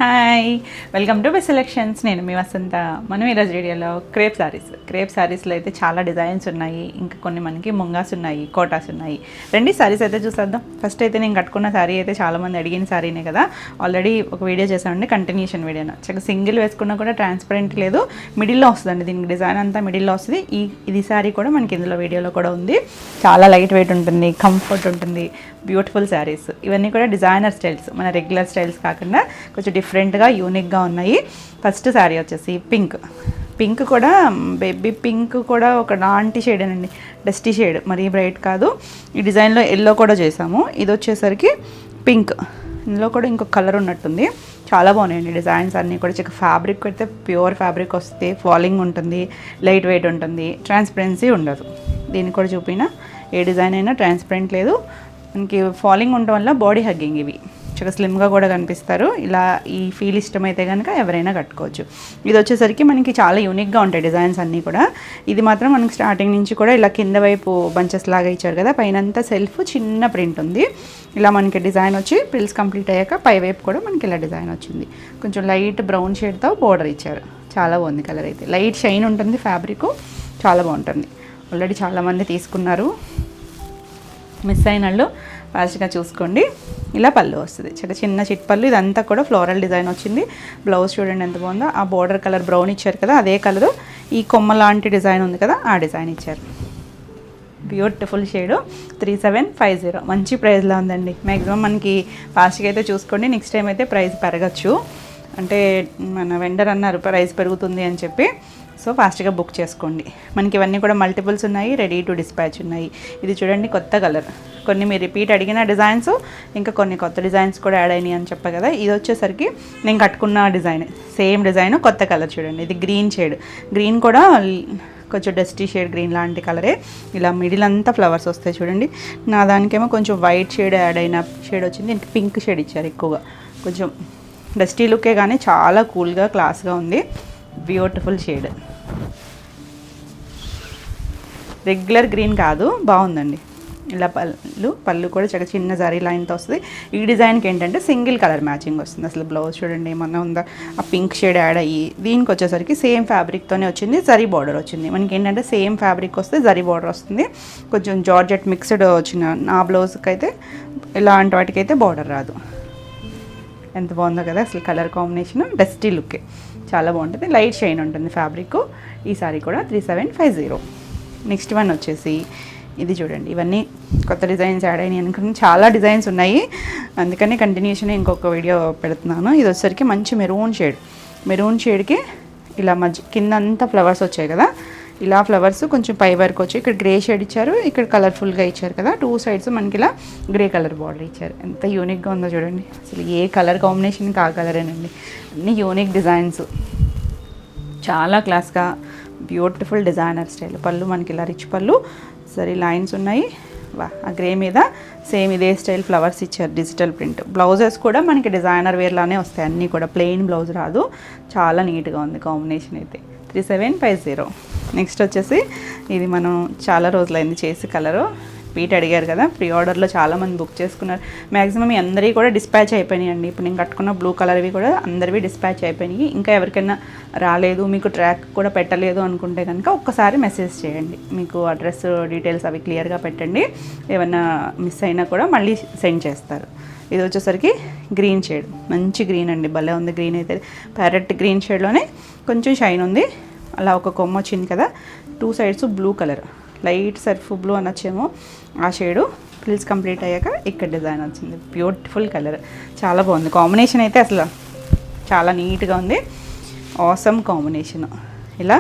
Hi, welcome to best selections. నేను మీ వసంత. మనం ఈరోజు వీడియోలో క్రేప్ శారీస్లో అయితే చాలా డిజైన్స్ ఉన్నాయి. ఇంకా కొన్ని మనకి ముంగాస్ ఉన్నాయి, కోటాస్ ఉన్నాయి. రెండు శారీస్ అయితే చూసేద్దాం. ఫస్ట్ అయితే నేను కట్టుకున్న శారీ అయితే చాలామంది అడిగిన శారీనే కదా, ఆల్రెడీ ఒక వీడియో చేశామండి, కంటిన్యూషన్ వీడియోనా. చక్కగా సింగిల్ వేసుకున్నా కూడా ట్రాన్స్పరెంట్ లేదు, మిడిల్లో వస్తుందండి. దీనికి డిజైన్ అంతా మిడిల్లో వస్తుంది. ఇది శారీ కూడా మనకి ఇందులో వీడియోలో కూడా ఉంది. చాలా లైట్ వెయిట్ ఉంటుంది, కంఫర్ట్ ఉంటుంది, బ్యూటిఫుల్ శారీస్. ఇవన్నీ కూడా డిజైనర్ స్టైల్స్, మన రెగ్యులర్ స్టైల్స్ కాకుండా కొంచెం డిఫరెంట్గా యూనిక్గా ఉన్నాయి. ఫస్ట్ శారీ వచ్చేసి పింక్ కూడా బేబీ పింక్ కూడా ఒక లాంటి షేడ్ అండి, డస్టీ షేడ్, మరీ బ్రైట్ కాదు. ఈ డిజైన్లో ఎల్లో కూడా చేసాము. ఇది వచ్చేసరికి పింక్, ఇందులో కూడా ఇంకొక కలర్ ఉన్నట్టుంది. చాలా బాగున్నాయండి డిజైన్స్ అన్నీ కూడా. చిక్క ఫ్యాబ్రిక్ అయితే ప్యూర్ ఫ్యాబ్రిక్ వస్తుంది, ఫాలింగ్ ఉంటుంది, లైట్ వెయిట్ ఉంటుంది, ట్రాన్స్పరెన్సీ ఉండదు. దీన్ని కూడా చూపినా ఏ డిజైన్ అయినా ట్రాన్స్పరెంట్ లేదు. మనకి ఫాలింగ్ ఉండడం వల్ల బాడీ హగ్గింగ్, ఇవి చాలా స్లిమ్గా కూడా కనిపిస్తారు. ఇలా ఈ ఫీల్ ఇష్టమైతే కనుక ఎవరైనా కట్టుకోవచ్చు. ఇది వచ్చేసరికి మనకి చాలా యూనిక్గా ఉంటాయి డిజైన్స్ అన్నీ కూడా. ఇది మాత్రం మనకి స్టార్టింగ్ నుంచి కూడా ఇలా కింద వైపు బంచెస్ లాగా ఇచ్చారు కదా, పైన అంతా సెల్ఫ్ చిన్న ప్రింట్ ఉంది. ఇలా మనకి డిజైన్ వచ్చి ప్రిల్స్ కంప్లీట్ అయ్యాక పై వైపు కూడా మనకి ఇలా డిజైన్ వచ్చింది. కొంచెం లైట్ బ్రౌన్ షేడ్తో బోర్డర్ ఇచ్చారు. చాలా బాగుంది కలర్ అయితే. లైట్ షైన్ ఉంటుంది, ఫ్యాబ్రిక్ చాలా బాగుంటుంది. ఆల్రెడీ చాలామంది తీసుకున్నారు. మిస్ అయిన వాళ్ళు ఫాస్ట్గా చూసుకోండి. ఇలా పళ్ళు వస్తుంది, చాలా చిన్న చిట్ పళ్ళు. ఇదంతా కూడా ఫ్లోరల్ డిజైన్ వచ్చింది. బ్లౌజ్ చూడండి ఎంత బాగుందో. ఆ బోర్డర్ కలర్ బ్రౌన్ ఇచ్చారు కదా, అదే కలరు ఈ కొమ్మ లాంటి డిజైన్ ఉంది కదా, ఆ డిజైన్ ఇచ్చారు. Beautiful shade. 3750 మంచి ప్రైస్లో ఉందండి. మ్యాక్సిమం మనకి ఫాస్ట్గా అయితే చూసుకోండి, నెక్స్ట్ టైం అయితే ప్రైస్ పెరగచ్చు. అంటే మన వెండర్ అన్నారు ప్రైస్ పెరుగుతుంది అని చెప్పి, సో ఫాస్ట్గా బుక్ చేసుకోండి. మనకి ఇవన్నీ కూడా మల్టిపుల్స్ ఉన్నాయి, రెడీ టు డిస్పాచ్ ఉన్నాయి. ఇది చూడండి కొత్త కలర్. కొన్ని మీరు రిపీట్ అడిగిన డిజైన్స్, ఇంకా కొన్ని కొత్త డిజైన్స్ కూడా యాడ్ అయినాయి అని చెప్పా కదా. ఇది వచ్చేసరికి నేను కట్టుకున్న డిజైన్, సేమ్ డిజైన్, కొత్త కలర్ చూడండి. ఇది గ్రీన్ షేడ్, గ్రీన్ కూడా కొంచెం డస్టీ షేడ్ గ్రీన్ లాంటి కలరే. ఇలా మిడిల్ అంతా ఫ్లవర్స్ వస్తాయి చూడండి. నా దానికేమో కొంచెం వైట్ షేడ్ యాడ్ అయిన షేడ్ వచ్చింది. దీనికి పింక్ షేడ్ ఇచ్చారు ఎక్కువగా. కొంచెం డస్టీ లుక్కే కానీ చాలా కూల్గా క్లాస్గా ఉంది. బ్యూటిఫుల్ షేడ్, రెగ్యులర్ గ్రీన్ కాదు, బాగుందండి. ఇలా పళ్ళు కూడా చాలా చిన్న జరీ లైన్తో వస్తుంది. ఈ డిజైన్కి ఏంటంటే సింగిల్ కలర్ మ్యాచింగ్ వస్తుంది. అసలు బ్లౌజ్ చూడండి ఏమన్నా ఉందా, ఆ పింక్ షేడ్ యాడ్ అయ్యి. దీనికి వచ్చేసరికి సేమ్ ఫ్యాబ్రిక్తోనే వచ్చింది, జరీ బార్డర్ వచ్చింది. మనకి ఏంటంటే సేమ్ ఫ్యాబ్రిక్ వస్తే జరీ బార్డర్ వస్తుంది. కొంచెం జార్జెట్ మిక్స్డ్ వచ్చిన నా బ్లౌజ్కి అయితే ఇలాంటి వాటికైతే బార్డర్ రాదు. ఎంత బాగుందో కదా అసలు కలర్ కాంబినేషన్, డస్టీ లుక్కే చాలా బాగుంటుంది. లైట్ షైన్ ఉంటుంది ఫ్యాబ్రిక్. ఈ సారీ కూడా 3750. నెక్స్ట్ వన్ వచ్చేసి ఇది చూడండి. ఇవన్నీ కొత్త డిజైన్స్ యాడ్ అయినాయి అనుకుని చాలా డిజైన్స్ ఉన్నాయి, అందుకని కంటిన్యూషన్ ఇంకొక వీడియో పెడుతున్నాను. ఇది వచ్చేసరికి మంచి మెరూన్ షేడ్కి ఇలా కింద అంతా ఫ్లవర్స్ వచ్చాయి కదా, ఇలా ఫ్లవర్స్ కొంచెం పై వరకు వచ్చి ఇక్కడ గ్రే షేడ్ ఇచ్చారు, ఇక్కడ కలర్ఫుల్గా ఇచ్చారు కదా. 2 సైడ్స్ మనకి ఇలా గ్రే కలర్ బార్డర్ ఇచ్చారు. ఎంత యూనిక్గా ఉందో చూడండి. అసలు ఏ కలర్ కాంబినేషన్కి ఆ కలరేనండి. అన్ని యూనిక్ డిజైన్స్, చాలా క్లాస్గా బ్యూటిఫుల్ డిజైనర్ స్టైల్. పళ్ళు మనకి ఇలా రిచ్ పళ్ళు, సరే లైన్స్ ఉన్నాయి. ఆ గ్రే మీద సేమ్ ఇదే స్టైల్ ఫ్లవర్స్ ఇచ్చారు, డిజిటల్ ప్రింట్. బ్లౌజెస్ కూడా మనకి డిజైనర్ వేర్లానే వస్తాయి, అన్నీ కూడా ప్లెయిన్ బ్లౌజ్ రాదు. చాలా నీట్గా ఉంది కాంబినేషన్ అయితే. 3750. నెక్స్ట్ వచ్చేసి ఇది మనం చాలా రోజులైంది చేసి కలరు. వీటి అడిగారు కదా, ప్రీ ఆర్డర్లో చాలామంది బుక్ చేసుకున్నారు. మ్యాక్సిమం అందరివి కూడా డిస్పాచ్ అయిపోయినాయి అండి. ఇప్పుడు నేను కట్టుకున్న బ్లూ కలర్వి కూడా అందరివి డిస్పాచ్ అయిపోయినాయి. ఇంకా ఎవరికైనా రాలేదు, మీకు ట్రాక్ కూడా పెట్టలేదు అనుకుంటే కనుక ఒక్కసారి మెసేజ్ చేయండి. మీకు అడ్రస్ డీటెయిల్స్ అవి క్లియర్గా పెట్టండి. ఏమన్నా మిస్ అయినా కూడా మళ్ళీ సెండ్ చేస్తారు. ఇది వచ్చేసరికి గ్రీన్ షేడ్, మంచి గ్రీన్ అండి, భలే ఉంది గ్రీన్ అయితే. ప్యారెట్ గ్రీన్ షేడ్లోనే కొంచెం షైన్ ఉంది. అలా ఒక కొమ్మ వచ్చింది కదా, 2 sides blue colour, light surf blue అనొచ్చేమో ఆ షేడు. ఫ్రిల్స్ కంప్లీట్ అయ్యాక ఇక్కడ డిజైన్ వచ్చింది. బ్యూటిఫుల్ కలర్, చాలా బాగుంది కాంబినేషన్ అయితే. అసలు చాలా నీట్గా ఉంది, ఆసమ్ కాంబినేషన్. ఇలా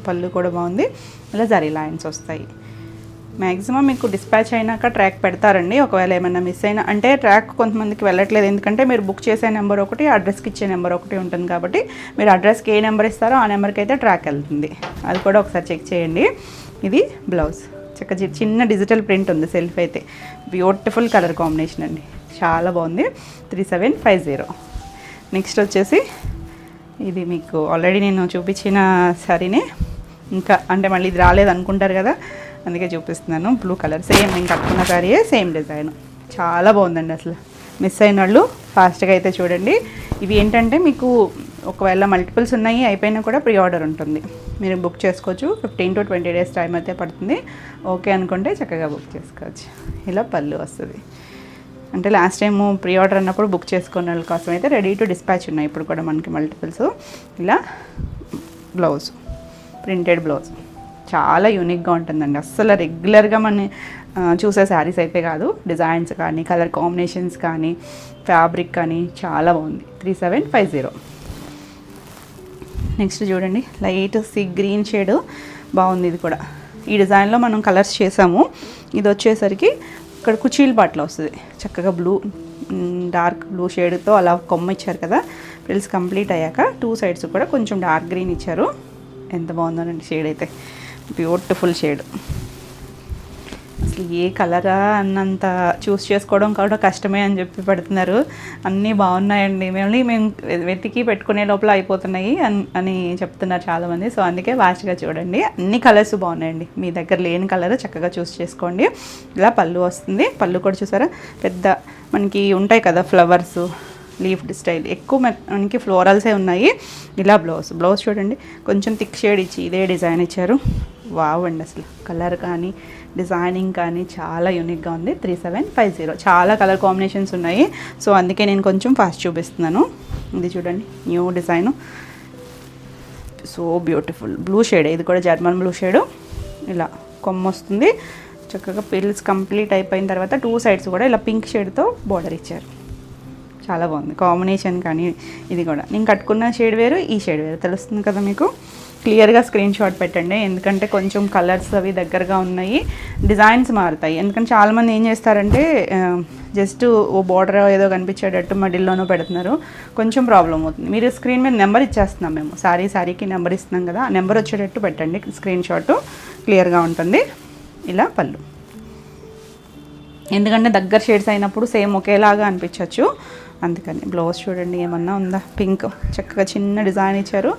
పళ్ళు కూడా బాగుంది. ఇలా జరీ లైన్స్ వస్తాయి. మ్యాక్సిమం మీకు డిస్పాచ్ అయినాక ట్రాక్ పెడతారండి. ఒకవేళ ఏమైనా మిస్ అయినా అంటే ట్రాక్ కొంతమందికి వెళ్ళట్లేదు, ఎందుకంటే మీరు బుక్ చేసే నెంబర్ ఒకటి, అడ్రస్కి ఇచ్చే నెంబర్ ఒకటి ఉంటుంది కాబట్టి మీరు అడ్రస్కి ఏ నెంబర్ ఇస్తారో ఆ నెంబర్కి అయితే ట్రాక్ వెళ్తుంది. అది కూడా ఒకసారి చెక్ చేయండి. ఇది బ్లౌజ్, చక్కగా చిన్న డిజిటల్ ప్రింట్ ఉంది సెల్ఫ్ అయితే. బ్యూటిఫుల్ కలర్ కాంబినేషన్ అండి, చాలా బాగుంది. 3750. నెక్స్ట్ వచ్చేసి ఇది మీకు ఆల్రెడీ నేను చూపించిన సారీనే, ఇంకా అంటే మళ్ళీ ఇది రాలేదు అనుకుంటారు కదా, అందుకే చూపిస్తున్నాను. బ్లూ కలర్ సేమ్ నేను కట్టుకున్న సారీయే, సేమ్ డిజైన్. చాలా బాగుందండి. అసలు మిస్ అయిన వాళ్ళు ఫాస్ట్గా అయితే చూడండి. ఇవి ఏంటంటే మీకు ఒకవేళ మల్టిపుల్స్ ఉన్నాయి అయిపోయినా కూడా ప్రీ ఆర్డర్ ఉంటుంది, మీరు బుక్ చేసుకోవచ్చు. 15 to 20 days టైం అయితే పడుతుంది. ఓకే అనుకుంటే చక్కగా బుక్ చేసుకోవచ్చు. ఇలా పళ్ళు వస్తుంది. అంటే లాస్ట్ టైము ప్రీ ఆర్డర్ అన్నప్పుడు బుక్ చేసుకున్న వాళ్ళ కోసం అయితే రెడీ టు డిస్పాచ్ ఉన్నాయి. ఇప్పుడు కూడా మనకి మల్టిపుల్స్. ఇలా బ్లౌజ్, ప్రింటెడ్ బ్లౌజ్ చాలా యూనిక్గా ఉంటుందండి. అస్సలు రెగ్యులర్గా మన చూసే శారీస్ అయితే కాదు. డిజైన్స్ కానీ, కలర్ కాంబినేషన్స్ కానీ, ఫ్యాబ్రిక్ కానీ చాలా బాగుంది. 3750. నెక్స్ట్ చూడండి, లైట్ సీ గ్రీన్ షేడ్ బాగుంది. ఇది కూడా ఈ డిజైన్లో మనం కలర్స్ చేసాము. ఇది వచ్చేసరికి ఇక్కడ కుచీల పాటలో వస్తుంది. చక్కగా బ్లూ, డార్క్ బ్లూ షేడ్తో అలా కొమ్మ ఇచ్చారు కదా. ఫ్రిల్స్ కంప్లీట్ అయ్యాక 2 sides కూడా కొంచెం డార్క్ గ్రీన్ ఇచ్చారు. ఎంత బాగుందోనండి షేడ్ అయితే, బ్యూటిఫుల్ షేడ్. అసలు ఏ కలరా అన్నంత చూస్ చేసుకోవడం కూడా కష్టమే అని చెప్పి పెడుతున్నారు. అన్నీ బాగున్నాయండి, మేము వెతికి పెట్టుకునే లోపల అయిపోతున్నాయి అని చెప్తున్నారు చాలామంది. సో అందుకే ఫాస్ట్గా చూడండి. అన్ని కలర్స్ బాగున్నాయండి. మీ దగ్గర లేని కలర్ చక్కగా చూస్ చేసుకోండి. ఇలా పళ్ళు వస్తుంది. పళ్ళు కూడా చూసారా, పెద్ద మనకి ఉంటాయి కదా ఫ్లవర్స్, లీఫ్ స్టైల్, ఎక్కువ మనకి ఫ్లోరల్సే ఉన్నాయి. ఇలా బ్లౌజ్ చూడండి, కొంచెం థిక్ షేడ్ ఇచ్చి ఇదే డిజైన్ ఇచ్చారు. వావ్ అండి, అసలు కలర్ కానీ డిజైనింగ్ కానీ చాలా యూనిక్గా ఉంది. 3750. చాలా కలర్ కాంబినేషన్స్ ఉన్నాయి. సో అందుకే నేను కొంచెం ఫాస్ట్ చూపిస్తున్నాను. ఇది చూడండి, new design, so beautiful blue shade. ఇది కూడా జర్మన్ బ్లూ షేడు. ఇలా కొమ్మ వస్తుంది. చక్కగా పిల్స్ కంప్లీట్ అయిపోయిన తర్వాత 2 sides కూడా ఇలా పింక్ షేడ్తో బోర్డర్ ఇచ్చారు. చాలా బాగుంది కాంబినేషన్. కానీ ఇది కూడా నేను కట్టుకున్న షేడ్ వేరు, ఈ షేడ్ వేరు, తెలుస్తుంది కదా మీకు. క్లియర్గా స్క్రీన్ షాట్ పెట్టండి, ఎందుకంటే కొంచెం కలర్స్ అవి దగ్గరగా ఉన్నాయి, డిజైన్స్ మారుతాయి. ఎందుకంటే చాలామంది ఏం చేస్తారంటే జస్ట్ ఓ బోర్డర్ ఏదో కనిపించేటట్టు మడిల్లోనూ పెడుతున్నారు, కొంచెం ప్రాబ్లం అవుతుంది. మీరు స్క్రీన్ మీద నెంబర్ ఇచ్చేస్తున్నాం మేము, శారీకి నెంబర్ ఇస్తున్నాం కదా, ఆ నెంబర్ వచ్చేటట్టు పెట్టండి స్క్రీన్ షాట్, క్లియర్గా ఉంటుంది. ఇలా పళ్ళు, ఎందుకంటే దగ్గర షేడ్స్ అయినప్పుడు సేమ్ ఒకేలాగా అనిపించవచ్చు, అందుకని. బ్లౌజ్ చూడండి, ఏమన్నా ఉందా, పింక్ చక్కగా చిన్న డిజైన్ ఇచ్చారు.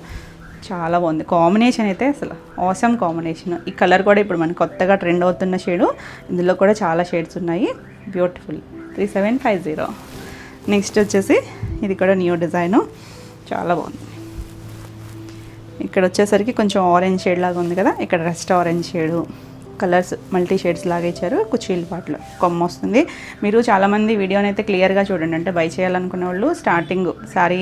చాలా బాగుంది కాంబినేషన్ అయితే, అసలు ఆసమ్ కాంబినేషన్. ఈ కలర్ కూడా ఇప్పుడు మనకి కొత్తగా ట్రెండ్ అవుతున్న షేడు. ఇందులో కూడా చాలా షేడ్స్ ఉన్నాయి. బ్యూటిఫుల్. 3750. నెక్స్ట్ వచ్చేసి ఇది కూడా న్యూ డిజైను, చాలా బాగుంది. ఇక్కడ వచ్చేసరికి కొంచెం ఆరెంజ్ షేడ్ లాగా ఉంది కదా, ఇక్కడ rest orange shade, colours multi shades లాగా ఇచ్చారు. కుచీల పాటలో కొమ్మ వస్తుంది. మీరు చాలామంది వీడియోని అయితే క్లియర్గా చూడండి, అంటే బై చేయాలనుకునే వాళ్ళు స్టార్టింగ్ సారీ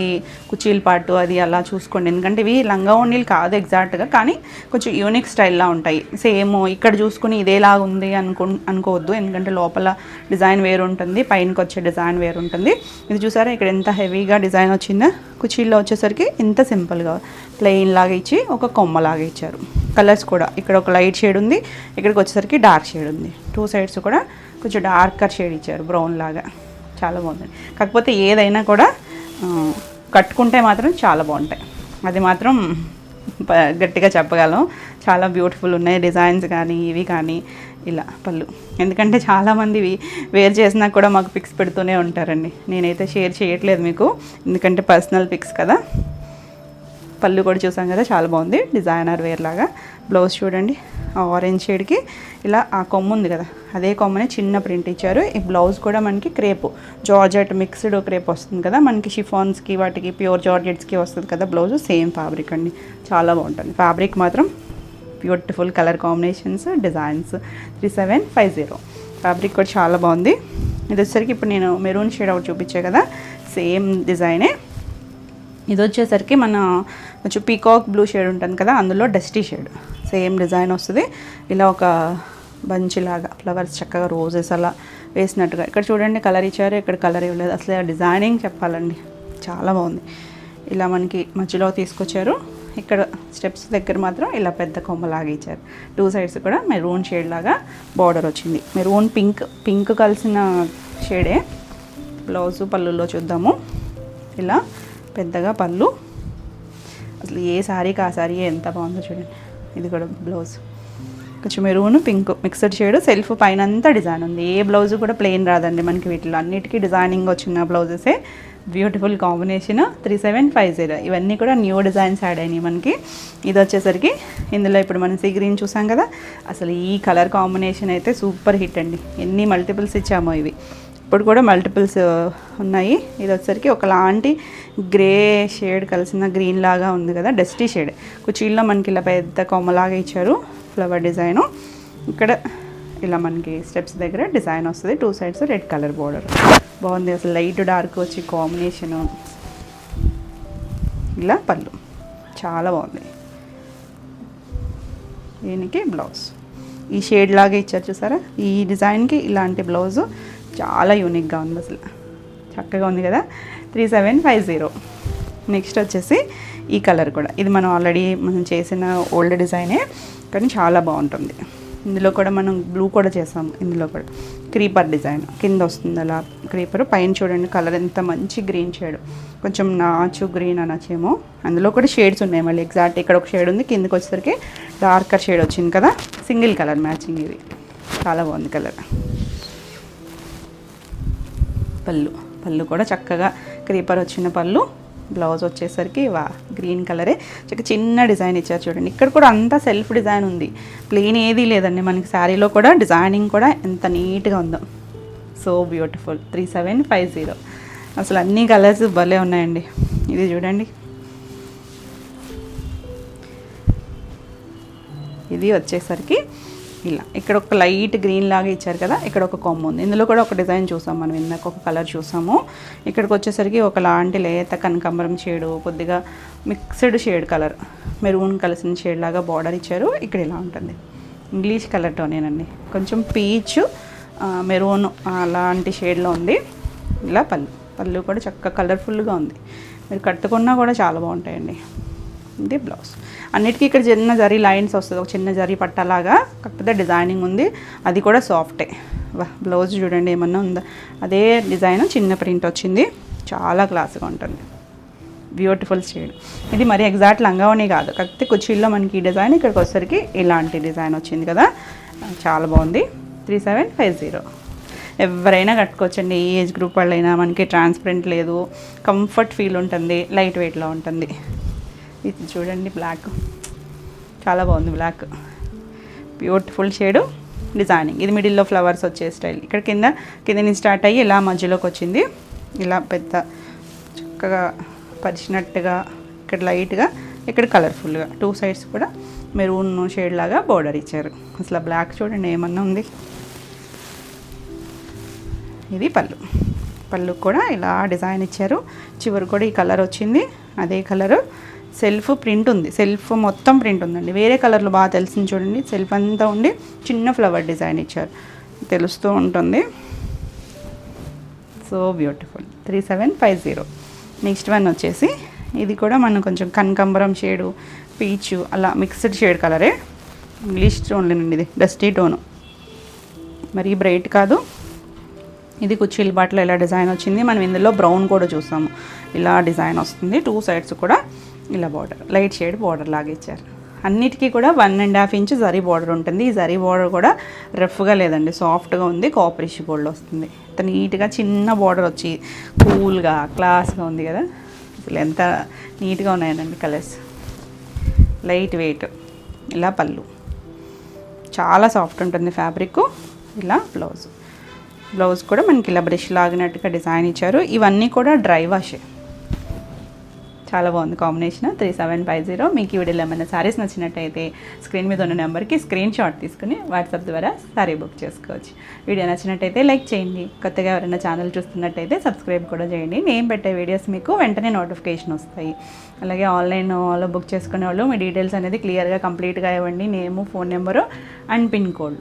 కుచీల పాటు అది అలా చూసుకోండి. ఎందుకంటే ఇవి లంగా ఓణీలు కాదు ఎగ్జాక్ట్గా, కానీ కొంచెం యూనిక్ స్టైల్లా ఉంటాయి. సేమ్ ఇక్కడ చూసుకుని ఇదేలాగా ఉంది అనుకోవద్దు, ఎందుకంటే లోపల డిజైన్ వేరు ఉంటుంది, పైనకి వచ్చే డిజైన్ వేరు ఉంటుంది. ఇది చూసారా, ఇక్కడ ఎంత హెవీగా డిజైన్ వచ్చిందో. కుచీల్లో వచ్చేసరికి ఇంత సింపుల్గా ప్లెయిన్ లాగా ఇచ్చి ఒక కొమ్మలాగా ఇచ్చారు. కలర్స్ కూడా ఇక్కడ ఒక లైట్ షేడ్ ఉంది, ఇక్కడికి వచ్చేసరికి డార్క్ షేడ్ ఉంది. 2 sides కూడా కొంచెం డార్కర్ షేడ్ ఇచ్చారు, బ్రౌన్ లాగా. చాలా బాగుంది. కాకపోతే ఏదైనా కూడా కట్టుకుంటే మాత్రం చాలా బాగుంటాయి, అది మాత్రం గట్టిగా చెప్పగలం. చాలా బ్యూటిఫుల్ ఉన్నాయి డిజైన్స్ కానీ ఇవి కానీ. ఇలా పళ్ళు, ఎందుకంటే చాలామంది వేర్ చేసినా కూడా మాకు పిక్స్ పెడుతూనే ఉంటారండి. నేనైతే షేర్ చేయట్లేదు మీకు, ఎందుకంటే పర్సనల్ పిక్స్ కదా. పళ్ళు కూడా చూసాం కదా, చాలా బాగుంది, డిజైనర్ వేర్ లాగా. బ్లౌజ్ చూడండి, ఆరెంజ్ షేడ్కి ఇలా ఆ కొమ్మ ఉంది కదా, అదే కొమ్మని చిన్న ప్రింట్ ఇచ్చారు. ఈ బ్లౌజ్ కూడా మనకి క్రేపు, జార్జెట్ మిక్స్డ్ క్రేప్ వస్తుంది కదా మనకి, షిఫాన్స్కి వాటికి ప్యూర్ జార్జెట్స్కి వస్తుంది కదా బ్లౌజ్. సేమ్ ఫ్యాబ్రిక్ అండి, చాలా బాగుంటుంది ఫ్యాబ్రిక్ మాత్రం. Beautiful colour combinations, designs. 3750. Fabric కూడా చాలా బాగుంది. ఇది వచ్చేసరికి ఇప్పుడు నేను మెరూన్ షేడ్ ఒకటి చూపించే కదా, సేమ్ డిజైనే. ఇది వచ్చేసరికి మన కొంచెం పీకాక్ బ్లూ షేడ్ ఉంటుంది కదా, అందులో డస్టీ షేడ్, సేమ్ డిజైన్ వస్తుంది. ఇలా ఒక బంచి లాగా ఫ్లవర్స్ చక్కగా రోజెస్ అలా వేసినట్టుగా. ఇక్కడ చూడండి కలర్ ఇచ్చారు, ఇక్కడ కలర్ ఇవ్వలేదు. అసలు డిజైనింగ్ చెప్పాలండి, చాలా బాగుంది. ఇలా మనకి మధ్యలో తీసుకొచ్చారు, ఇక్కడ స్టెప్స్ దగ్గర మాత్రం ఇలా పెద్ద కొమ్మలాగా ఇచ్చారు. 2 sides కూడా మెరూన్ షేడ్ లాగా బార్డర్ వచ్చింది. మెరూన్ పింక్ కలిసిన షేడే. బ్లౌజు పళ్ళులో చూద్దాము. ఇలా పెద్దగా పళ్ళు, అసలు ఏ శారీకి ఆ శారీ ఎంత బాగుందో చూడండి. ఇది కూడా బ్లౌజ్ కొంచెం maroon pink mixed shade. Self పైన అంతా డిజైన్ ఉంది. ఏ బ్లౌజ్ కూడా ప్లెయిన్ రాదండి మనకి, వీటిలో అన్నిటికీ డిజైనింగ్ వచ్చిన బ్లౌజెసే. Beautiful combination. 3750. ఇవన్నీ కూడా న్యూ డిజైన్స్ యాడ్ అయినాయి మనకి. ఇది వచ్చేసరికి ఇందులో ఇప్పుడు మనం సీ గ్రీన్ చూసాం కదా, అసలు ఈ కలర్ కాంబినేషన్ అయితే సూపర్ హిట్ అండి. ఎన్ని మల్టిపుల్స్ ఇచ్చామో ఇవి. ఇప్పుడు కూడా మల్టిపుల్స్ ఉన్నాయి. ఇది వచ్చేసరికి ఒకలాంటి గ్రే షేడ్ కలిసిన గ్రీన్ లాగా ఉంది కదా, డస్టీ షేడ్. కుర్చీల్లో మనకి ఇలా పెద్ద కొమ్మలాగా ఇచ్చారు ఫ్లవర్ డిజైను. ఇక్కడ ఇలా మనకి స్టెప్స్ దగ్గర డిజైన్ వస్తుంది, 2 సైడ్స్ రెడ్ కలర్ బోర్డర్. బాగుంది అసలు, లైట్ డార్క్ వచ్చి కాంబినేషను. ఇలా పళ్ళు చాలా బాగుంది. దీనికి బ్లౌజ్ ఈ షేడ్ లాగా ఇచ్చారు చూసారా, ఈ డిజైన్కి ఇలాంటి బ్లౌజు చాలా యూనిక్గా ఉంది అసలు, చక్కగా ఉంది కదా. 3750. నెక్స్ట్ వచ్చేసి ఈ కలర్ కూడా, ఇది మనం ఆల్రెడీ చేసిన ఓల్డ్ డిజైనే కానీ చాలా బాగుంటుంది. ఇందులో కూడా మనం బ్లూ కూడా చేసాము. ఇందులో కూడా క్రీపర్ డిజైన్ కింద వస్తుంది అలా క్రీపర్, పైన చూడండి కలర్ ఎంత మంచి గ్రీన్ షేడ్, కొంచెం నాచు గ్రీన్ అనొచ్చేమో. అందులో కూడా షేడ్స్ ఉన్నాయి మళ్ళీ, ఎగ్జాక్ట్ ఇక్కడ ఒక షేడ్ ఉంది, కిందకి వచ్చేసరికి డార్కర్ షేడ్ వచ్చింది కదా, సింగిల్ కలర్ మ్యాచింగ్. ఇది చాలా బాగుంది కలర్. పళ్ళు కూడా చక్కగా క్రీపర్ వచ్చిన పళ్ళు. బ్లౌజ్ వచ్చేసరికి గ్రీన్ కలరే, చిన్న డిజైన్ ఇచ్చారు చూడండి. ఇక్కడ కూడా అంతా సెల్ఫ్ డిజైన్ ఉంది, ప్లెయిన్ ఏదీ లేదండి. మనకి శారీలో కూడా డిజైనింగ్ కూడా ఎంత నీట్గా ఉందో, సో బ్యూటిఫుల్. 3750. అసలు అన్ని కలర్స్ భలే ఉన్నాయండి. ఇది చూడండి, ఇది వచ్చేసరికి ఇలా ఇక్కడ ఒక లైట్ గ్రీన్ లాగా ఇచ్చారు కదా, ఇక్కడ ఒక కొమ్మ ఉంది. ఇందులో కూడా ఒక డిజైన్ చూసాం మనం, ఇందాక ఒక కలర్ చూసాము. ఇక్కడికి వచ్చేసరికి ఒకలాంటి లేత కనకాంబరం షేడు, కొద్దిగా మిక్స్డ్ షేడ్ కలర్, మెరూన్ కలిసిన షేడ్ లాగా బార్డర్ ఇచ్చారు. ఇక్కడ ఇలా ఉంటుంది, ఇంగ్లీష్ కలర్ టోనేనండి, కొంచెం పీచ్ మెరూన్ అలాంటి షేడ్లో ఉంది. ఇలా పళ్ళు కూడా చక్కగా కలర్ఫుల్గా ఉంది, మీరు కట్టుకున్నా కూడా చాలా బాగుంటాయండి. ఇది బ్లౌజ్. అన్నిటికీ ఇక్కడ చిన్న జరీ లైన్స్ వస్తుంది, ఒక చిన్న జరీ పట్టలాగా, కాకపోతే డిజైనింగ్ ఉంది, అది కూడా సాఫ్టే. బ్లౌజ్ చూడండి ఏమన్నా ఉందా, అదే డిజైన్ చిన్న ప్రింట్ వచ్చింది, చాలా క్లాస్గా ఉంటుంది. Beautiful shade. ఇది మరి ఎగ్జాక్ట్ లంగావని కాదు, కాకపోతే కుర్చీల్లో మనకి ఈ డిజైన్, ఇక్కడికి వచ్చేసరికి ఇలాంటి డిజైన్ వచ్చింది కదా, చాలా బాగుంది. 3750. ఎవరైనా కట్టుకోవచ్చండి, ఏ ఏజ్ గ్రూప్ వాళ్ళైనా. మనకి ట్రాన్స్పరెంట్ లేదు, కంఫర్ట్ ఫీల్ ఉంటుంది, లైట్ వెయిట్లో ఉంటుంది. ఇది చూడండి బ్లాక్, చాలా బాగుంది బ్లాక్, బ్యూటిఫుల్ షేడు డిజైనింగ్. ఇది మిడిల్లో ఫ్లవర్స్ వచ్చే స్టైల్. ఇక్కడ కింద నుంచి స్టార్ట్ అయ్యి ఇలా మధ్యలోకి వచ్చింది, ఇలా పెద్ద చక్కగా పరిచినట్టుగా, ఇక్కడ లైట్గా, ఇక్కడ కలర్ఫుల్గా, 2 సైడ్స్ కూడా మెరూన్ షేడ్ లాగా బోర్డర్ ఇచ్చారు. అసలు బ్లాక్ చూడండి ఏమన్నా ఉంది. ఇది పళ్ళు కూడా ఇలా డిజైన్ ఇచ్చారు, చివరి కూడా ఈ కలర్ వచ్చింది, అదే కలరు. సెల్ఫ్ ప్రింట్ ఉంది, సెల్ఫ్ మొత్తం ప్రింట్ ఉందండి, వేరే కలర్లో బాగా తెలిసింది చూడండి. సెల్ఫ్ అంతా ఉండి చిన్న ఫ్లవర్ డిజైన్ ఇచ్చారు, తెలుస్తూ ఉంటుంది. So beautiful. 3750. నెక్స్ట్ వన్ వచ్చేసి ఇది కూడా మనం కొంచెం కనకాంబరం షేడు, పీచు అలా మిక్స్డ్ షేడ్ కలరే, ఇంగ్లీష్ టోన్లేనండి. ఇది డస్టీ టోను, మరీ బ్రైట్ కాదు. ఇది కుర్చీల బాటలో ఇలా డిజైన్ వచ్చింది. మనం ఇందులో బ్రౌన్ కూడా చూసాము, ఇలా డిజైన్ వస్తుంది. 2 సైడ్స్ కూడా ఇలా బార్డర్, లైట్ షేడ్ బార్డర్ లాగా ఇచ్చారు. అన్నిటికీ కూడా 1.5 ఇంచ్ జరీ బార్డర్ ఉంటుంది. ఈ జరీ బార్డర్ కూడా రఫ్గా లేదండి, సాఫ్ట్గా ఉంది, కాపరిష్ గోల్డ్ వస్తుంది. ఎంత నీట్గా చిన్న బార్డర్ వచ్చి కూల్గా క్లాస్గా ఉంది కదా, అసలు ఎంత నీట్గా ఉన్నాయండి కలర్స్. Light weight. ఇలా పళ్ళు చాలా సాఫ్ట్ ఉంటుంది ఫ్యాబ్రిక్. ఇలా బ్లౌజ్ కూడా మనకి ఇలా బ్రష్ లాగినట్టుగా డిజైన్ ఇచ్చారు. ఇవన్నీ కూడా డ్రై వాష్, చాలా బాగుంది కాంబినేషన్. 3750. మీకు ఈ వీడియోలో ఏమైనా శారీస్ నచ్చినట్టయితే స్క్రీన్ మీద ఉన్న నెంబర్కి స్క్రీన్ షాట్ తీసుకుని వాట్సాప్ ద్వారా శారీ బుక్ చేసుకోవచ్చు. వీడియో నచ్చినట్టయితే లైక్ చేయండి, కొత్తగా ఎవరైనా ఛానల్ చూస్తున్నట్టయితే సబ్స్క్రైబ్ కూడా చేయండి. నేను పెట్టే వీడియోస్ మీకు వెంటనే నోటిఫికేషన్ వస్తాయి. అలాగే ఆన్లైన్లో బుక్ చేసుకునే వాళ్ళు మీ డీటెయిల్స్ అనేది క్లియర్గా కంప్లీట్గా ఇవ్వండి, name, phone number and pin code.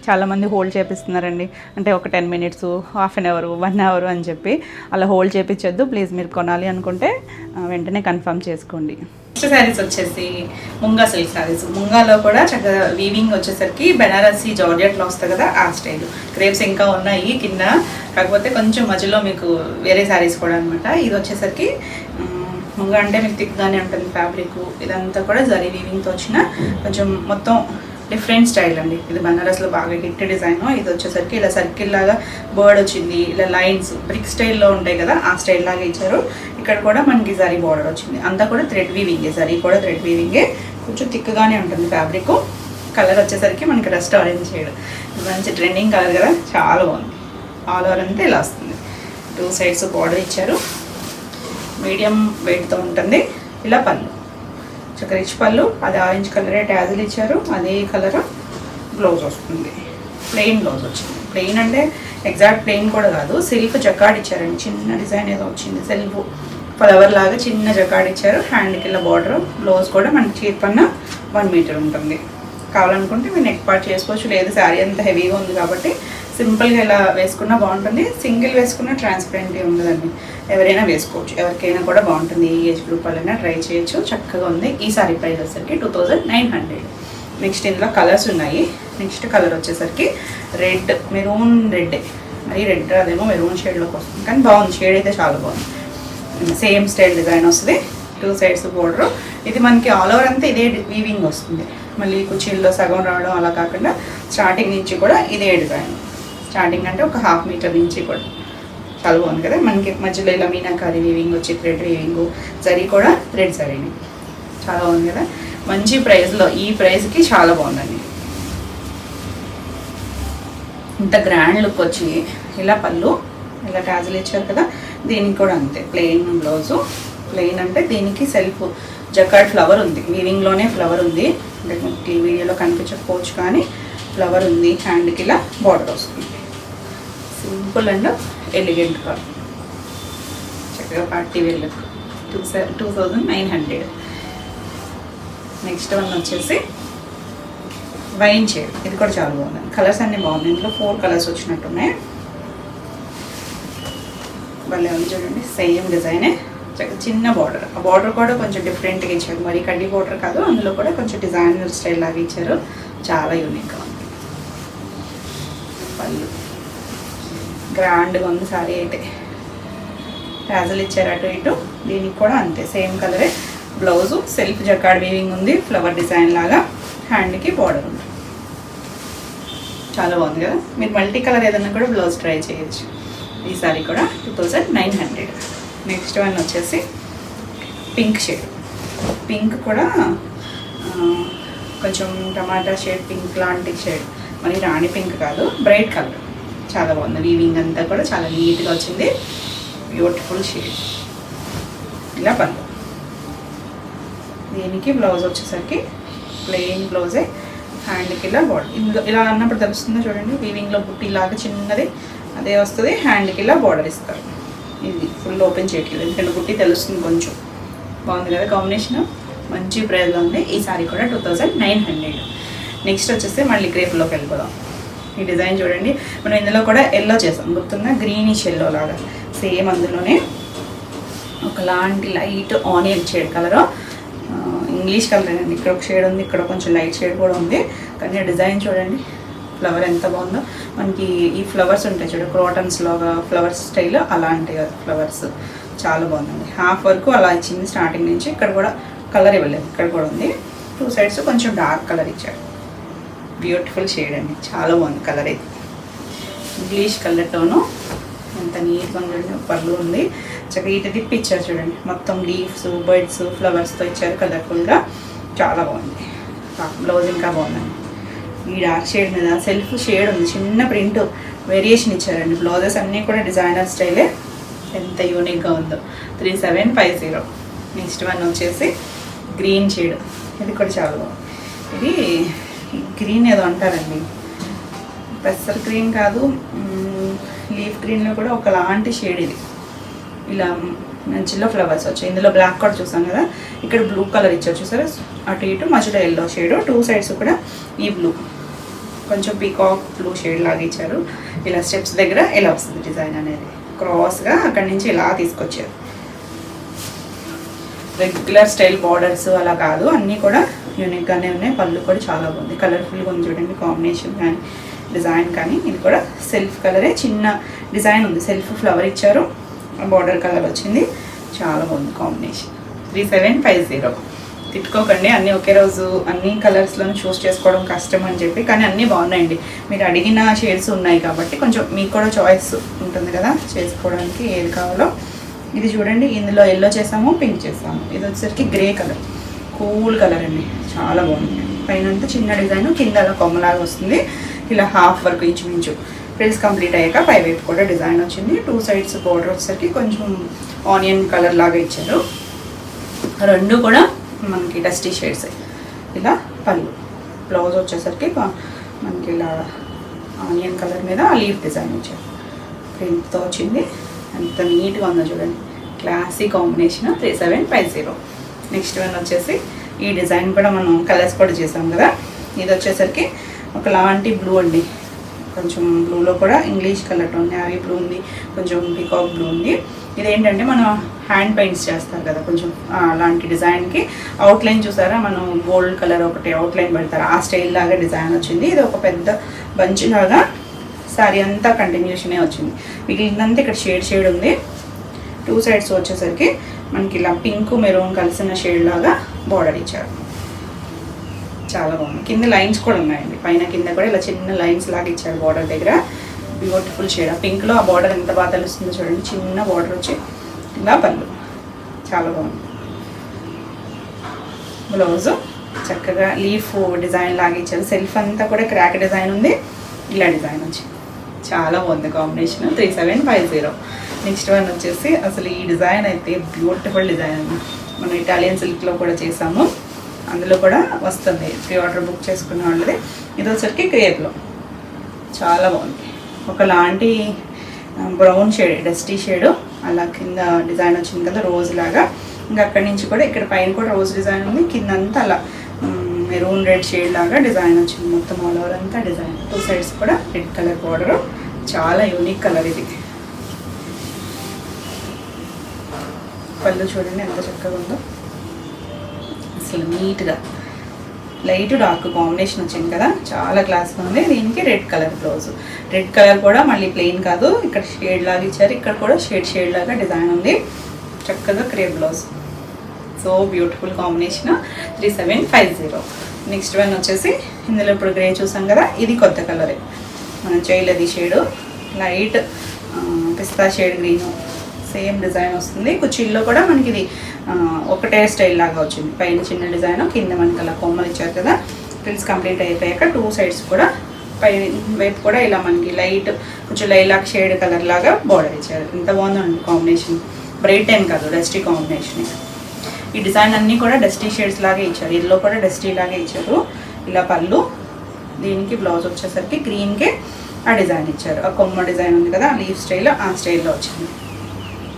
చాలామంది హోల్డ్ చేపిస్తున్నారండి, అంటే ఒక 10 minutes, half an hour, 1 hour అని చెప్పి అలా హోల్డ్ చేపించొద్దు ప్లీజ్. మీరు కొనాలి అనుకుంటే వెంటనే కన్ఫర్మ్ చేసుకోండి. నెక్స్ట్ శారీస్ వచ్చేసి ముంగా సిల్క్ శారీస్. ముంగాలో కూడా చక్కగా వీవింగ్ వచ్చేసరికి బెనారసీ జార్జెట్లో వస్తుంది కదా, ఆ స్టైల్. క్రేప్స్ ఇంకా ఉన్నాయి కింద, కాకపోతే కొంచెం మధ్యలో మీకు వేరే శారీస్ కూడా అనమాట. ఇది వచ్చేసరికి ముంగా అంటే మీకు థిక్గానే ఉంటుంది ఫ్యాబ్రిక్. ఇదంతా కూడా జరీ వీవింగ్తో వచ్చిన కొంచెం మొత్తం డిఫరెంట్ స్టైల్ అండి. ఇది బనారస్లో బాగా హిట్ డిజైన్. ఇది వచ్చేసరికి ఇలా సర్కిల్ లాగా బర్డ్ వచ్చింది, ఇలా లైన్స్ బ్రిక్ స్టైల్లో ఉంటాయి కదా, ఆ స్టైల్ లాగా ఇచ్చారు. ఇక్కడ కూడా మనకి జరీ బార్డర్ వచ్చింది, అంతా కూడా థ్రెడ్ వీవింగే, జరీ కూడా థ్రెడ్ వీవింగే. కొంచెం థిక్గానే ఉంటుంది ఫ్యాబ్రిక్. కలర్ వచ్చేసరికి మనకి రస్ట్ ఆరెంజ్ షేడ్, మంచి ట్రెండింగ్ కలర్ కదా, చాలా బాగుంది. ఆల్ ఓవర్ అంతా ఇలా వస్తుంది. 2 సైడ్స్ బార్డర్ ఇచ్చారు, మీడియం వెయిట్తో ఉంటుంది. ఇలా పళ్ళు చక్క రిచ్ పళ్ళు, అది ఆరెంజ్ కలరే ట్యాజిల్ ఇచ్చారు, అదే కలర్ బ్లౌజ్ వస్తుంది. ప్లెయిన్ బ్లౌజ్ వచ్చింది. ప్లెయిన్ అంటే ఎగ్జాక్ట్ ప్లెయిన్ కూడా కాదు, సెల్ఫ్ జకాడ్ ఇచ్చారండి. చిన్న డిజైన్ ఏదో వచ్చింది, సెల్ఫ్ ఫ్లవర్ లాగా చిన్న జకాడ్ ఇచ్చారు. హ్యాండ్కి ఇలా బార్డర్, బ్లౌజ్ కూడా మనకి చీర్పన్న 1 మీటర్ ఉంటుంది. కావాలనుకుంటే మీరు నెక్ పార్ట్ చేసుకోవచ్చు, లేదు శారీ అంత హెవీగా ఉంది కాబట్టి సింపుల్గా ఇలా వేసుకున్నా బాగుంటుంది. సింగిల్ వేసుకున్న ట్రాన్స్పరెంట్ ఉండదండి, ఎవరైనా వేసుకోవచ్చు, ఎవరికైనా కూడా బాగుంటుంది. ఏ ఏజ్ గ్రూప్ వాళ్ళైనా ట్రై చేయొచ్చు, చక్కగా ఉంది. ఈ సారీ ప్రైస్ వచ్చేసరికి 2900. నెక్స్ట్ ఇందులో కలర్స్ ఉన్నాయి. నెక్స్ట్ కలర్ వచ్చేసరికి రెడ్, మెరూన్ రెడ్, మరి రెడ్ అదేమో మెరూన్ షేడ్లోకి వస్తుంది, కానీ బాగుంది, షేడ్ అయితే చాలా బాగుంది. సేమ్ స్టైల్ డిజైన్ వస్తుంది, 2 సైడ్స్ బోర్డర్. ఇది మనకి ఆల్ ఓవర్ అంతా ఇదే వీవింగ్ వస్తుంది, మళ్ళీ కుర్చీల్లో సగం రావడం అలా కాకుండా స్టార్టింగ్ నుంచి కూడా ఇదే డిజైన్. స్టార్టింగ్ అంటే ఒక 1/2 మీటర్ నుంచి కూడా చాలా బాగుంది కదా. మనకి మధ్యలో ఇలా మీనాకారి వీవింగ్ వచ్చి థ్రెడ్ వీవింగ్, జరీ కూడా థ్రెడ్ జరీని, చాలా బాగుంది కదా. మంచి ప్రైస్లో, ఈ ప్రైస్కి చాలా బాగుందండి. ఇంత గ్రాండ్ లుక్ వచ్చి ఇలా పళ్ళు, ఇలా టాజిల్ ఇచ్చారు కదా. దీనికి కూడా అంతే, ప్లెయిన్ బ్లౌజు. ప్లెయిన్ అంటే దీనికి సెల్ఫ్ జకార్డ్ ఫ్లవర్ ఉంది, వీవింగ్లోనే ఫ్లవర్ ఉంది. అంటే మనకి వీడియోలో కనిపించకపోవచ్చు కానీ ఫ్లవర్ ఉంది. హ్యాండ్కి ఇలా బార్డర్ వస్తుంది. సింపుల్ అండ్ ఎలిగెంట్గా చక్కగా party wear look. 2900. Next one వచ్చేసి వైన్ షేడ్. ఇది కూడా చాలా బాగుంది, కలర్స్ అన్నీ బాగున్నాయి. ఇందులో 4 కలర్స్ వచ్చినట్టున్నాయి. భలే ఉంది చూడండి, సేమ్ డిజైనే, చిన్న బార్డర్. ఆ బార్డర్ కూడా కొంచెం డిఫరెంట్గా ఇచ్చారు, మరి కడ్డీ బార్డర్ కాదు, అందులో కూడా కొంచెం డిజైనర్ స్టైల్ లాగా ఇచ్చారు, చాలా యూనిక్గా ఉంది. పళ్ళు గ్రాండ్గా ఉంది సారీ అయితే. టాజల్ ఇచ్చారు అటు ఇటు, దీనికి కూడా అంతే సేమ్ కలరే. బ్లౌజు సెల్ఫ్ జకార్డ్ వీవింగ్ ఉంది, ఫ్లవర్ డిజైన్ లాగా. హ్యాండ్కి బార్డర్ ఉంది, చాలా బాగుంది కదా. మీరు మల్టీ కలర్ ఏదన్నా కూడా బ్లౌజ్ ట్రై చేయొచ్చు. ఈ సారీ కూడా 2900. నెక్స్ట్ వన్ వచ్చేసి పింక్ షేడ్. పింక్ కూడా కొంచెం టమాటా షేడ్ పింక్ లాంటి షేడ్, మరి రాణి పింక్ కాదు, బ్రైట్ కలర్, చాలా బాగుంది. వీవింగ్ అంతా కూడా చాలా నీట్గా వచ్చింది, బ్యూటిఫుల్ షేడ్. ఇలా పళ్ళు. దీనికి బ్లౌజ్ వచ్చేసరికి ప్లెయిన్ బ్లౌజే, హ్యాండ్కి ఇలా బార్డర్. ఇందులో ఇలా అన్నప్పుడు తెలుస్తుందో చూడండి, వీవింగ్లో బుట్టి లాగా చిన్నది అదే వస్తుంది. హ్యాండ్కి ఇలా బార్డర్ ఇస్తారు. ఇది ఫుల్ ఓపెన్ చేయట్లేదు ఎందుకంటే బుట్టి తెలుస్తుంది కొంచెం. బాగుంది కదా కాంబినేషన్, మంచి ప్రైస్లో ఉంది. ఈ సారీ కూడా 2900. నెక్స్ట్ వచ్చేసి మళ్ళీ గ్రేప్లోకి వెళ్ళిపోదాం. ఈ డిజైన్ చూడండి, మనం ఇందులో కూడా ఎల్లో చేసాం, గుర్తుందా, గ్రీనిష్ ఎల్లో లాగా. సేమ్ అందులోనే ఒకలాంటి light onion shade colour, English colour అండి. ఇక్కడ ఒక షేడ్ ఉంది, ఇక్కడ కొంచెం లైట్ షేడ్ కూడా ఉంది. కానీ డిజైన్ చూడండి, ఫ్లవర్ ఎంత బాగుందో. మనకి ఈ ఫ్లవర్స్ ఉంటాయి చూడ, క్రోటన్స్ లాగా ఫ్లవర్స్ స్టైల్, అలాంటి ఫ్లవర్స్ చాలా బాగుందండి. హాఫ్ వరకు అలా ఇచ్చింది స్టార్టింగ్ నుంచి. ఇక్కడ కూడా కలర్ ఇవ్వలేదు, ఇక్కడ కూడా ఉంది. 2 సైడ్స్ కొంచెం డార్క్ కలర్ ఇచ్చాడు, బ్యూటిఫుల్ షేడ్ అండి, చాలా బాగుంది కలర్ అయితే. ఇంగ్లీష్ కలర్తోనూ ఎంత నీట్గా ఉందండి. పళ్ళు ఉంది, చక్కగా ఇటు తిప్పి ఇచ్చారు చూడండి, మొత్తం లీవ్స్, బర్డ్స్, ఫ్లవర్స్తో ఇచ్చారు కలర్ఫుల్గా, చాలా బాగుంది. బ్లౌజ్ ఇంకా బాగుందండి. ఈ డార్క్ షేడ్ మీద సెల్ఫ్ షేడ్ ఉంది, చిన్న ప్రింట్ వేరియేషన్ ఇచ్చారండి. బ్లౌజెస్ అన్నీ కూడా డిజైనర్ స్టైలే, ఎంత యూనిక్గా ఉందో. 3750. నెక్స్ట్ వన్ వచ్చేసి గ్రీన్ షేడ్. ఇది కూడా చాలా బాగుంది. ఇది గ్రీన్ ఏదో అంటారండి, పెసర్ గ్రీన్ కాదు, లీఫ్ గ్రీన్లో కూడా ఒకలాంటి షేడ్. ఇది ఇలా మంచిలో ఫ్లవర్స్ వచ్చాయి. ఇందులో బ్లాక్ కూడా చూసాం కదా, ఇక్కడ బ్లూ కలర్ ఇచ్చారు చూసారా, అటు ఇటు మధ్యలో ఎల్లో షేడ్, 2 సైడ్స్ కూడా ఈ బ్లూ, కొంచెం పీకాక్ బ్లూ షేడ్ లాగా ఇచ్చారు. ఇలా స్టెప్స్ దగ్గర ఇలా వస్తుంది డిజైన్ అనేది, క్రాస్గా అక్కడి నుంచి ఇలా తీసుకొచ్చారు. రెగ్యులర్ స్టైల్ బార్డర్స్ అలా కాదు, అన్నీ కూడా యూనిక్గానే ఉన్నాయి. పళ్ళు కూడా చాలా బాగుంది, కలర్ఫుల్గా ఉంది చూడండి, కాంబినేషన్ కానీ డిజైన్ కానీ. ఇది కూడా సెల్ఫ్ కలరే, చిన్న డిజైన్ ఉంది, సెల్ఫ్ ఫ్లవర్ ఇచ్చారు, బార్డర్ కలర్ వచ్చింది, చాలా బాగుంది కాంబినేషన్. 3750. తిట్టుకోకండి, అన్నీ ఒకే రోజు అన్ని కలర్స్లను చూస్ చేసుకోవడం కష్టం అని చెప్పి, కానీ అన్నీ బాగున్నాయండి. మీరు అడిగిన షేడ్స్ ఉన్నాయి కాబట్టి కొంచెం మీకు కూడా చాయిస్ ఉంటుంది కదా చేసుకోవడానికి, ఏది కావాలో. ఇది చూడండి, ఇందులో ఎల్లో చేసాము, పింక్ చేసాము. ఇది వచ్చేసరికి గ్రే కలర్, కూల్ కలర్ అండి, చాలా బాగుంది. పైన అంతా చిన్న డిజైన్, కింద అలా కొమ్మలాగా వస్తుంది. ఇలా హాఫ్ వరకు ఇంచుమించు ఫ్రిల్స్ కంప్లీట్ అయ్యాక పై వైపు కూడా డిజైన్ వచ్చింది. 2 సైడ్స్ బోర్డర్ వచ్చేసరికి కొంచెం ఆనియన్ కలర్ లాగా ఇచ్చారు. రెండు కూడా మనకి డస్టీ షేడ్స్. ఇలా పళ్ళు, బ్లౌజ్ వచ్చేసరికి మనకి ఇలా ఆనియన్ కలర్ మీద లీఫ్ డిజైన్ ఇచ్చారు. ప్రింట్తో వచ్చింది. ఎంత నీట్గా ఉందో చూడండి. Classy combination 3750. నెక్స్ట్ వన్ వచ్చేసి ఈ డిజైన్ కూడా మనం కలర్స్ కూడా చేసాం కదా. ఇది వచ్చేసరికి ఒకలాంటి బ్లూ అండి. కొంచెం బ్లూలో కూడా ఇంగ్లీష్ కలర్ ఉంది, నేవీ బ్లూ ఉంది, కొంచెం పికాక్ బ్లూ ఉంది. ఇదేంటంటే మనం హ్యాండ్ పెయింట్స్ చేస్తారు కదా, కొంచెం అలాంటి డిజైన్కి అవుట్లైన్ చూసారా, మనం గోల్డ్ కలర్ ఒకటి అవుట్లైన్ పెడతారు, ఆ స్టైల్ లాగా డిజైన్ వచ్చింది. ఇది ఒక పెద్ద బంచ్ లాగా శారీ అంతా కంటిన్యూషనే వచ్చింది. మిగిలినంతా ఇక్కడ షేడ్ ఉంది. 2 సైడ్స్ వచ్చేసరికి మనకి ఇలా పింక్ మెరూన్ కలిసిన షేడ్ లాగా బార్డర్ ఇచ్చారు. చాలా బాగుంది. కింద లైన్స్ కూడా ఉన్నాయండి, పైన కింద కూడా ఇలా చిన్న లైన్స్ లాగా ఇచ్చారు బార్డర్ దగ్గర. Beautiful shade. ఆ పింక్లో ఆ బార్డర్ ఎంత బాగా తెలుస్తుందో చూడండి. చిన్న బార్డర్ వచ్చి ఇలా పళ్ళు, చాలా బాగుంది. బ్లౌజు చక్కగా లీఫ్ డిజైన్ లాగా ఇచ్చారు. సెల్ఫ్ అంతా కూడా క్రాక్ డిజైన్ ఉంది. ఇలా డిజైన్ వచ్చి చాలా బాగుంది కాంబినేషన్. 3750. నెక్స్ట్ వన్ వచ్చేసి అసలు ఈ డిజైన్ అయితే బ్యూటిఫుల్ డిజైన్ అండి. మనం ఇటాలియన్ సిల్క్లో కూడా చేసాము, అందులో కూడా వస్తుంది. ప్రీ ఆర్డర్ బుక్ చేసుకున్న వాళ్ళది. ఇది వచ్చరికి క్రేప్లో చాలా బాగుంది. ఒకలాంటి బ్రౌన్ షేడ్, డస్టీ షేడు, అలా కింద డిజైన్ వచ్చింది కదా రోజ్ లాగా. ఇంకా అక్కడి నుంచి కూడా ఇక్కడ పైన కూడా రోజ్ డిజైన్ ఉంది, కింద అంతా అలా మెరూన్ రెడ్ షేడ్ లాగా డిజైన్ వచ్చింది. మొత్తం ఆల్ ఓవర్ అంతా డిజైన్. 2 సైడ్స్ కూడా రెడ్ కలర్ బార్డర్. చాలా యూనిక్ కలర్ ఇది. పళ్ళు చూడండి ఎంత చక్కగా ఉందో. అసలు నీట్గా లైట్ డార్క్ కాంబినేషన్ వచ్చింది కదా, చాలా క్లాస్గా ఉంది. దీనికి red colour blouse. Red colour కూడా మళ్ళీ ప్లెయిన్ కాదు, ఇక్కడ షేడ్ లాగా ఇచ్చారు. ఇక్కడ కూడా షేడ్ లాగా డిజైన్ ఉంది. చక్కగా crepe blouse. So beautiful combination 3750. Next one వచ్చేసి ఇందులో ఇప్పుడు గ్రే చూసాం కదా, ఇది కొత్త కలరే, మనం చేయలేదు. షేడు లైట్ పిస్తా షేడ్ గ్రీను, సేమ్ డిజైన్ వస్తుంది. కుచ్చిల్లో కూడా మనకి ఇది ఒకటే స్టైల్ లాగా వచ్చింది. పైన చిన్న డిజైన్, కింద మనకి అలా కొమ్మలు ఇచ్చారు కదా. ఫ్రిల్స్ కంప్లీట్ అయిపోయాక 2 సైడ్స్ కూడా పై వైపు కూడా ఇలా మనకి లైట్ కొంచెం లైలాక్ షేడ్ కలర్ లాగా బార్డర్ ఇచ్చారు. ఎంత బాగుందండి కాంబినేషన్. బ్రైట్ ఏం కాదు, డస్టీ కాంబినేషన్. ఈ డిజైన్ అన్నీ కూడా డస్టీ షేడ్స్ లాగే ఇచ్చారు. ఇదిలో కూడా డస్టీ లాగే ఇచ్చారు. ఇలా పళ్ళు, దీనికి బ్లౌజ్ వచ్చేసరికి గ్రీన్కే ఆ డిజైన్ ఇచ్చారు. ఆ కొమ్మ డిజైన్ ఉంది కదా, లీఫ్ స్టైల్, ఆ స్టైల్లో వచ్చింది.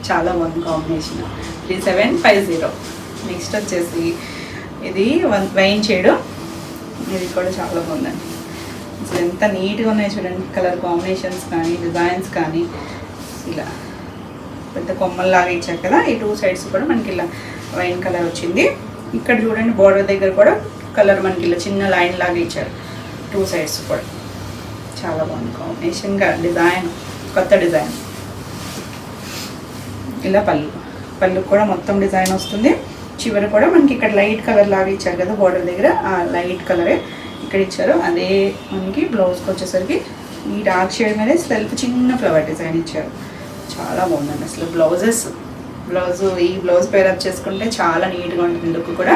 చాలా బాగుంది కాంబినేషన్. 3750. నెక్స్ట్ వచ్చేసి ఇది వైన్ షేడు. ఇది కూడా చాలా బాగుందండి. అసలు ఎంత నీట్గా ఉన్నాయి చూడండి. కలర్ కాంబినేషన్స్ కానీ డిజైన్స్ కానీ ఇలా పెద్ద కొమ్మల్లాగా ఇచ్చారు కదా. ఈ 2 సైడ్స్ కూడా మనకి ఇలా వైన్ కలర్ వచ్చింది. ఇక్కడ చూడండి బార్డర్ దగ్గర కూడా కలర్ మనకి ఇలా చిన్న లైన్ లాగా ఇచ్చారు. 2 సైడ్స్ కూడా చాలా బాగుంది కాంబినేషన్గా. డిజైన్ కొత్త డిజైన్. ఇలా పళ్ళు కూడా మొత్తం డిజైన్ వస్తుంది. చివరి కూడా మనకి ఇక్కడ లైట్ కలర్ లాగా ఇచ్చారు కదా బార్డర్ దగ్గర, ఆ లైట్ కలరే ఇక్కడ ఇచ్చారు. అదే మనకి బ్లౌజ్కి వచ్చేసరికి ఈ డార్క్ షేడ్ మీద సెల్ఫ్ చిన్న ఫ్లవర్ డిజైన్ ఇచ్చారు. చాలా బాగుందండి అసలు. ఈ బ్లౌజ్ పేరప్ చేసుకుంటే చాలా నీట్గా ఉంటుంది లుక్ కూడా.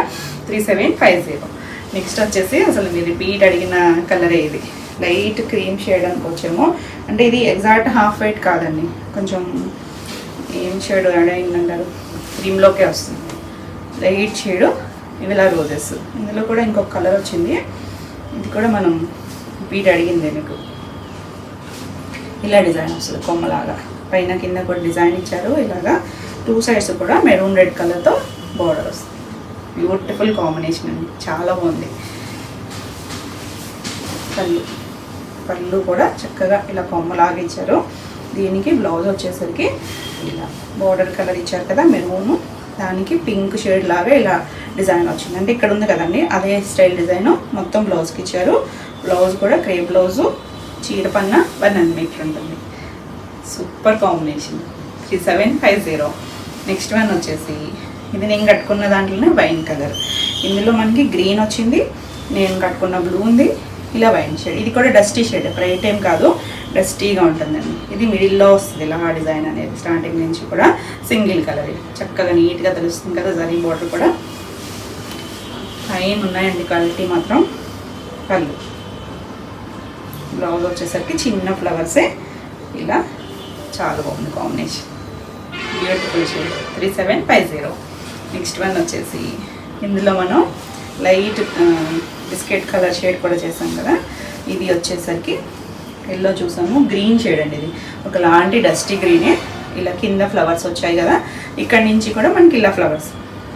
3750. నెక్స్ట్ వచ్చేసి అసలు మీరు రిపీట్ అడిగిన కలరే ఇది. లైట్ క్రీమ్ షేడ్ అనుకోవచ్చేమో, అంటే ఇది ఎగ్జాక్ట్ హాఫ్ వైట్ కాదండి, కొంచెం ఏం షేడ్ యాడ్ అయిందంటారు, క్రీమ్లోకే వస్తుంది. Light shade. ఇవి ఇలా రోజెస్. ఇందులో కూడా ఇంకొక కలర్ వచ్చింది, ఇది కూడా మనం రిపీట్ అడిగింది మీకు. ఇలా డిజైన్ వస్తుంది కొమ్మలాగా, పైన కింద కూడా డిజైన్ ఇచ్చారు. ఇలాగా 2 సైడ్స్ కూడా మెరూన్ రెడ్ కలర్తో బార్డర్ వస్తుంది. బ్యూటిఫుల్ కాంబినేషన్ అండి, చాలా బాగుంది. పళ్ళు కూడా చక్కగా ఇలా కొమ్మలాగా ఇచ్చారు. దీనికి బ్లౌజ్ వచ్చేసరికి ఇలా బార్డర్ కలర్ ఇచ్చారు కదా మెరూను, దానికి పింక్ షేడ్ లాగా ఇలా డిజైన్ వచ్చింది. అంటే ఇక్కడ ఉంది కదండి, అదే స్టైల్ డిజైన్ మొత్తం బ్లౌజ్కి ఇచ్చారు. బ్లౌజ్ కూడా క్రేప్ బ్లౌజు, చీర పన్న 1 మీటర్ ఉంటుంది. Super combination. 3750. నెక్స్ట్ వన్ వచ్చేసి ఇది నేను కట్టుకున్న దాంట్లోనే వైన్ కలర్. ఇందులో మనకి గ్రీన్ వచ్చింది, నేను కట్టుకున్న బ్లూ ఉంది, ఇలా వైన్ షేడ్. ఇది కూడా డస్టీ షేడ్, బ్రైట్ ఏం కాదు, డస్టీగా ఉంటుందండి. ఇది మిడిల్లో వస్తుంది ఇలా డిజైన్ అనేది. స్టార్టింగ్ నుంచి కూడా సింగిల్ కలర్, చక్కగా నీట్గా తెలుస్తుంది కదా. జరీ బోర్డర్ కూడా ఫైన్ ఉన్నాయండి, క్వాలిటీ మాత్రం. బ్లౌజ్ వచ్చేసరికి చిన్న ఫ్లవర్సే ఇలా చాలా బాగుంది combination, beautiful shade 3750. Next one వచ్చేసి ఇందులో మనం లైట్ బిస్కెట్ కలర్ షేడ్ కూడా చేసాం కదా, ఇది వచ్చేసరికి ఎల్లో చూసాము, గ్రీన్ షేడ్ అండి. ఇది ఒకలాంటి డస్టీ గ్రీనే, ఇలా కింద ఫ్లవర్స్ వచ్చాయి కదా, ఇక్కడ నుంచి కూడా మనకి ఇలా ఫ్లవర్స్.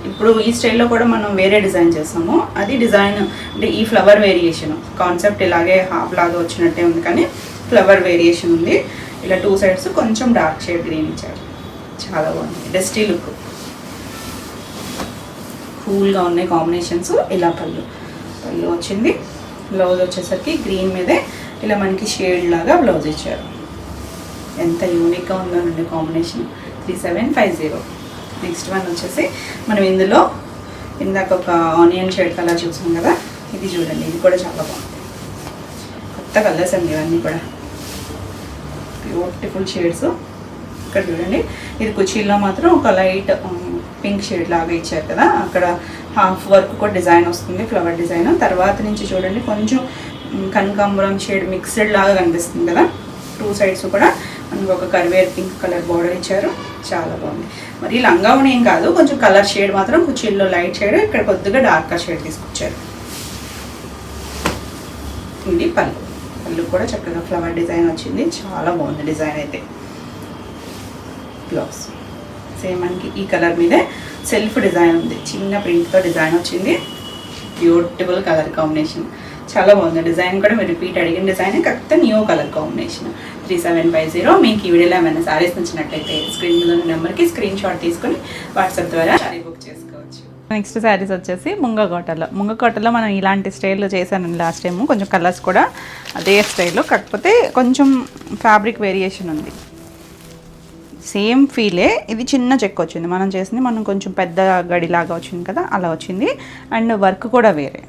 ఇప్పుడు ఈ స్టైల్లో కూడా మనం వేరే డిజైన్ చేస్తాము, అది డిజైన్ అంటే ఈ ఫ్లవర్ వేరియేషన్ కాన్సెప్ట్ ఇలాగే హాఫ్ లాగా వచ్చినట్టే ఉంది, కానీ ఫ్లవర్ వేరియేషన్ ఉంది. ఇలా 2 సైడ్స్ కొంచెం డార్క్ షేడ్ గ్రీన్ ఇచ్చారు, చాలా బాగుంది, డస్టీ లుక్, కూల్గా ఉన్నాయి కాంబినేషన్స్. ఇలా పళ్ళు వచ్చింది. బ్లౌజ్ వచ్చేసరికి గ్రీన్ మీదే ఇలా మనకి షేడ్ లాగా బ్లౌజ్ ఇచ్చారు. ఎంత యూనిక్గా ఉందోనండి కాంబినేషన్, 3750. నెక్స్ట్ వన్ వచ్చేసి మనం ఇందులో ఇందాక ఒక ఆనియన్ షేడ్ కలర్ చూసాం కదా, ఇది చూడండి, ఇది కూడా చాలా బాగుంది. కొత్త కలర్స్ అండి ఇవన్నీ కూడా, బ్యూటిఫుల్ షేడ్స్. ఇక్కడ చూడండి, ఇది కుచీల్లో మాత్రం ఒక లైట్ పింక్ షేడ్ లాగా ఇచ్చారు కదా, అక్కడ హాఫ్ వర్క్ కూడా డిజైన్ వస్తుంది, ఫ్లవర్ డిజైన్. తర్వాత నుంచి చూడండి కొంచెం కనకాంబరం షేడ్ మిక్స్డ్ లాగా కనిపిస్తుంది కదా, 2 సైడ్స్ కూడా మనకు ఒక కరివేర్ పింక్ కలర్ బార్డర్ ఇచ్చారు, చాలా బాగుంది. మరి లంగా ఉన్న ఏం కాదు, కొంచెం కలర్ షేడ్ మాత్రం కుచీల్లో లైట్ షేడ్, ఇక్కడ కొద్దిగా డార్కర్ షేడ్ తీసుకొచ్చారు. ఇది పళ్ళు కూడా చక్కగా ఫ్లవర్ డిజైన్ వచ్చింది, చాలా బాగుంది డిజైన్ అయితే. బ్లౌజ్ సేమ్ మనకి ఈ కలర్ మీదే సెల్ఫ్ డిజైన్ ఉంది, చిన్న ప్రింట్తో డిజైన్ వచ్చింది, బ్యూటిఫుల్ కలర్ కాంబినేషన్, చాలా బాగుంది. డిజైన్ కూడా మీరు రిపీట్ అడిగిన డిజైన్, కాకపోతే న్యూ కలర్ కాంబినేషన్. 3750. మీకు ఈ వీడియోలో ఏమైనా సారీస్ నచ్చినట్లయితే స్క్రీన్ మీద ఉన్న నెంబర్కి స్క్రీన్ షాట్ తీసుకొని వాట్సాప్ ద్వారా సారీ బుక్ చేసుకోవచ్చు. నెక్స్ట్ శారీస్ వచ్చేసి ముంగకోటలో మనం ఇలాంటి స్టైల్లో చేశాను లాస్ట్ టైము, కొంచెం కలర్స్ కూడా అదే స్టైల్లో, కాకపోతే కొంచెం ఫ్యాబ్రిక్ వేరియేషన్ ఉంది, సేమ్ ఫీలే. ఇది చిన్న చెక్ వచ్చింది, మనం చేసింది మనం కొంచెం పెద్ద గడిలాగా వచ్చింది కదా, అలా వచ్చింది. అండ్ వర్క్ కూడా వేరే.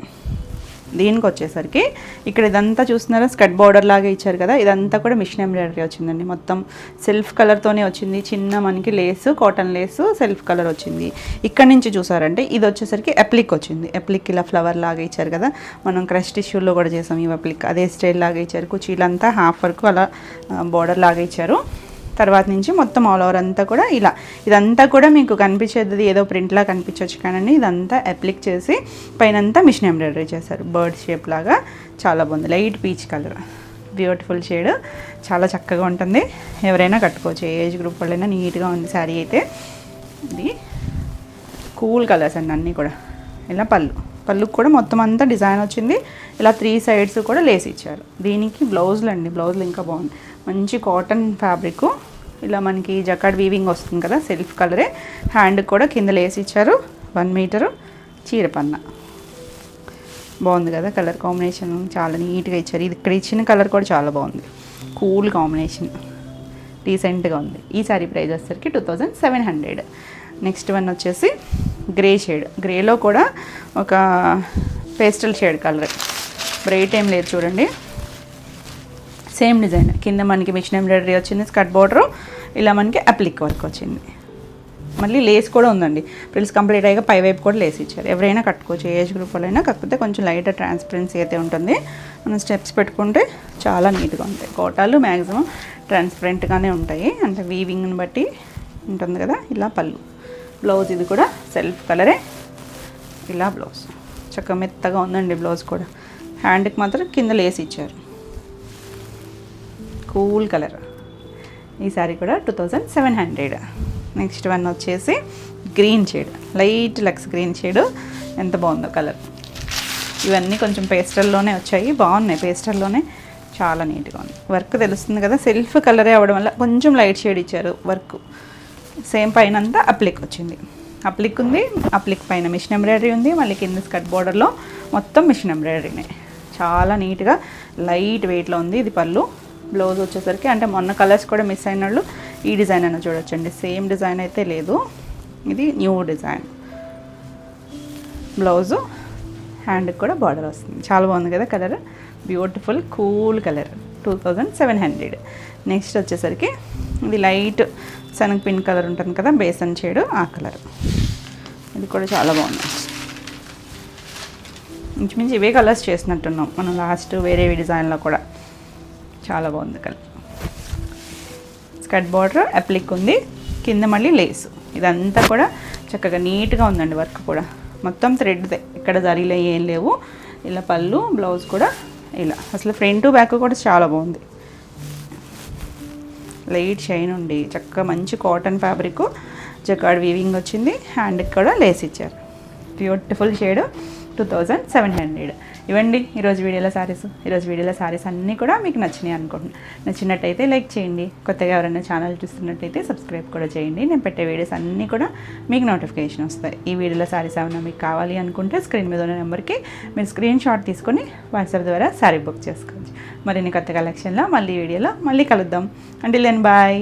దీనికి వచ్చేసరికి ఇక్కడ ఇదంతా చూస్తున్నారా, స్కర్ట్ బార్డర్ లాగా ఇచ్చారు కదా, ఇదంతా కూడా మిషన్ ఎంబ్రాయిడరీ వచ్చిందండి, మొత్తం సెల్ఫ్ కలర్తోనే వచ్చింది. చిన్న మనకి lace, cotton lace, self colour వచ్చింది. ఇక్కడ నుంచి చూసారంటే ఇది వచ్చేసరికి అప్లిక్ వచ్చింది, అప్లిక్ ఇలా ఫ్లవర్ లాగా ఇచ్చారు కదా, మనం క్రష్ టిష్యూలో కూడా చేసాం ఈ అప్లిక్, అదే స్టైల్ లాగా ఇచ్చారు. కుచీలంతా హాఫ్ వర్క్ అలా బార్డర్ లాగా ఇచ్చారు. తర్వాత నుంచి మొత్తం ఆల్ ఓవర్ అంతా కూడా ఇలా, ఇదంతా కూడా మీకు కనిపించేది ఏదో ప్రింట్లా కనిపించవచ్చు, కానీ ఇదంతా అప్లిక్ చేసి పైనంతా మిషన్ ఎంబ్రాయిడరీ చేశారు, బర్డ్ షేప్ లాగా, చాలా బాగుంది. Light peach colour, beautiful shade, చాలా చక్కగా ఉంటుంది, ఎవరైనా కట్టుకోవచ్చు, ఏ ఏజ్ గ్రూప్ వాళ్ళైనా. నీట్గా ఉంది శారీ అయితే. ఇది కూల్ కలర్స్ అండి అన్నీ కూడా. ఇలా పళ్ళుకి కూడా మొత్తం అంతా డిజైన్ వచ్చింది, ఇలా 3 సైడ్స్ కూడా లేస్ ఇచ్చారు. దీనికి బ్లౌజులు అండి, బ్లౌజులు ఇంకా బాగుంది, మంచి కాటన్ ఫ్యాబ్రిక్, ఇలా మనకి జకాడ్ వీవింగ్ వస్తుంది కదా, సెల్ఫ్ కలరే. హ్యాండ్ కూడా కింద లేసి ఇచ్చారు, 1 మీటరు చీర పన్న, బాగుంది కదా కలర్ కాంబినేషన్, చాలా నీట్గా ఇచ్చారు. ఇది ఇక్కడ ఇచ్చిన కలర్ కూడా చాలా బాగుంది, కూల్ కాంబినేషన్, డీసెంట్గా ఉంది. ఈ సారీ ప్రైస్ వచ్చేసరికి 2700. నెక్స్ట్ వన్ వచ్చేసి గ్రే షేడ్, గ్రేలో కూడా ఒక పేస్టల్ షేడ్ కలర్, బ్రైట్ ఏం లేదు చూడండి, సేమ్ డిజైన్. కింద మనకి మిషన్ ఎంబ్రాయిడరీ వచ్చింది, స్కర్ట్ బార్డర్, ఇలా మనకి అప్లిక్ వర్క్ వచ్చింది, మళ్ళీ లేస్ కూడా ఉందండి. ఫ్రిల్స్ కంప్లీట్ అయ్యాక పై వైపు కూడా లేస్ ఇచ్చారు, ఎవరైనా కట్టుకోవచ్చు, ఏ ఏజ్ గ్రూప్ వాళ్ళైనా. కాకపోతే కొంచెం లైట్ ట్రాన్స్పరెన్సీ అయితే ఉంటుంది, మనం స్టెప్స్ పెట్టుకుంటే చాలా నీట్గా ఉంటాయి. కోటాలు మ్యాక్సిమం ట్రాన్స్పరెంట్గానే ఉంటాయి, అంటే వీవింగ్ని బట్టి ఉంటుంది కదా. ఇలా బ్లౌజ్ ఇది కూడా సెల్ఫ్ కలరే, ఇలా బ్లౌజ్ చక్కగా మెత్తగా ఉందండి. బ్లౌజ్ కూడా హ్యాండ్కి మాత్రం కింద లేస్ ఇచ్చారు, కూల్ కలర్. ఈ సారీ కూడా 2700. నెక్స్ట్ వన్ వచ్చేసి green shade, light lux green shade, ఎంత బాగుందో కలర్. ఇవన్నీ కొంచెం పేస్టల్లోనే వచ్చాయి, బాగున్నాయి పేస్టల్లోనే, చాలా నీట్గా ఉంది. వర్క్ తెలుస్తుంది కదా, సెల్ఫ్ కలరే అవ్వడం వల్ల కొంచెం లైట్ షేడ్ ఇచ్చారు వర్క్. సేమ్ పైన అంతా అప్లిక్ వచ్చింది, అప్లిక్ ఉంది, అప్లిక్ పైన మిషన్ ఎంబ్రాయిడరీ ఉంది, మళ్ళీ కింద స్కర్ట్ బార్డర్లో మొత్తం మిషన్ ఎంబ్రాయిడరీనే, చాలా నీట్గా లైట్ వెయిట్లో ఉంది. ఇది పళ్ళు. బ్లౌజ్ వచ్చేసరికి అంటే మొన్న కలర్స్ కూడా మిస్ అయిన వాళ్ళు ఈ డిజైన్ అయినా చూడొచ్చండి, సేమ్ డిజైన్ అయితే లేదు, ఇది న్యూ డిజైన్. బ్లౌజు హ్యాండ్కి కూడా బార్డర్ వస్తుంది, చాలా బాగుంది కదా colour, beautiful cool colour. 2700. Next వచ్చేసరికి ఇది లైట్ శనగ పింక్ కలర్ ఉంటుంది కదా, బేసన్ షేడ్, ఆ కలర్. ఇది కూడా చాలా బాగుంది. ఇంచుమించు ఇవే కలర్స్ చేసినట్టున్నాం మనం లాస్ట్ వేరే డిజైన్లో కూడా. చాలా బాగుంది కలర్. స్కర్ట్ బార్డర్ అప్లిక్ ఉంది, కింద మళ్ళీ లేసు. ఇదంతా కూడా చక్కగా నీట్గా ఉందండి. వర్క్ కూడా మొత్తం థ్రెడ్దే, ఇక్కడ జరీలో ఏం లేవు. ఇలా పళ్ళు, బ్లౌజ్ కూడా ఇలా. అసలు ఫ్రంట్ బ్యాక్ కూడా చాలా బాగుంది. లైట్ షైన్ ఉండి చక్కగా మంచి కాటన్ ఫ్యాబ్రిక్, జకార్డ్ వీవింగ్ వచ్చింది. హ్యాండ్కి కూడా లేస్ ఇచ్చారు. Beautiful shade. 2700. ఇవ్వండి ఈరోజు వీడియోలో శారీస్ అన్నీ కూడా మీకు నచ్చినాయి అనుకుంటున్నాను. నచ్చినట్టయితే లైక్ చేయండి. కొత్తగా ఎవరైనా ఛానల్ చూస్తున్నట్టయితే సబ్స్క్రైబ్ కూడా చేయండి. నేను పెట్టే వీడియోస్ అన్నీ కూడా మీకు నోటిఫికేషన్ వస్తాయి. ఈ వీడియోలో శారీస్ ఏమైనా మీకు కావాలి అనుకుంటే స్క్రీన్ మీద ఉన్న నెంబర్కి మీరు స్క్రీన్ షాట్ తీసుకొని వాట్సాప్ ద్వారా శారీ బుక్ చేసుకోవచ్చు. మరిన్ని కొత్త కలెక్షన్లో మళ్ళీ వీడియోలో మళ్ళీ కలుద్దాం. Until then bye.